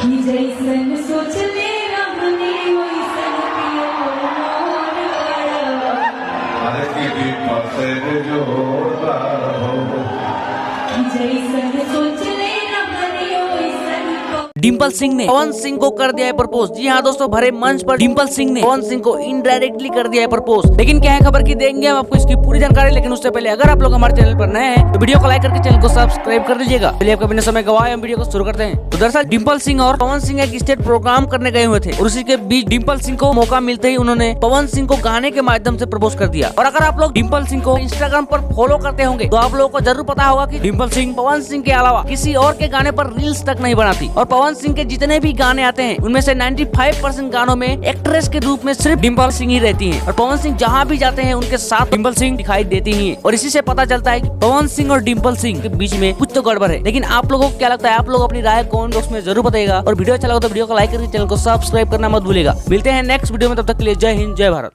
जैसन सोचले रहनी वैसन पियो मोर बड़ा। अरे दीदी पसेर जोरदार हो। जैसन सोचले रहनी वैसन डिम्पल सिंह ने पवन सिंह को कर दिया है प्रपोज। जी हाँ दोस्तों, भरे मंच पर डिम्पल सिंह ने पवन सिंह को इनडायरेक्टली कर दिया है प्रपोज। लेकिन क्या है खबर की देंगे हम आपको इसकी पूरी जानकारी। लेकिन उससे पहले अगर आप लोग हमारे चैनल पर नए हैं तो वीडियो को लाइक करके चैनल को सब्सक्राइब कर लीजिएगा। चलिए आपका बिना समय गवाए हम वीडियो को शुरू करते हैं। तो दरअसल डिम्पल सिंह और पवन सिंह एक स्टेज प्रोग्राम करने गए हुए थे और उसी के बीच डिम्पल सिंह को मौका मिलते ही उन्होंने पवन सिंह को गाने के माध्यम से प्रपोज कर दिया। और अगर आप लोग डिम्पल सिंह को इंस्टाग्राम पर फॉलो करते होंगे तो आप लोगों को जरूर पता होगा कि डिम्पल सिंह पवन सिंह के अलावा किसी और के गाने पर रील्स तक नहीं बनाती। और पवन सिंह के जितने भी गाने आते हैं उनमें से 95% गानों में एक्ट्रेस के रूप में सिर्फ डिम्पल सिंह ही रहती हैं। और पवन सिंह जहाँ भी जाते हैं उनके साथ डिम्पल सिंह दिखाई देती ही है। और इसी से पता चलता है कि पवन सिंह और डिम्पल सिंह के बीच में कुछ तो गड़बड़ है। लेकिन आप लोगों को क्या लगता है? आप लोग अपनी राय कमेंट बॉक्स में जरूर बताइएगा। और वीडियो अच्छा लगा तो वीडियो को लाइक करके चैनल को सब्सक्राइब करना मत भूलिएगा। मिलते हैं नेक्स्ट वीडियो में, तब तक के लिए जय हिंद जय भारत।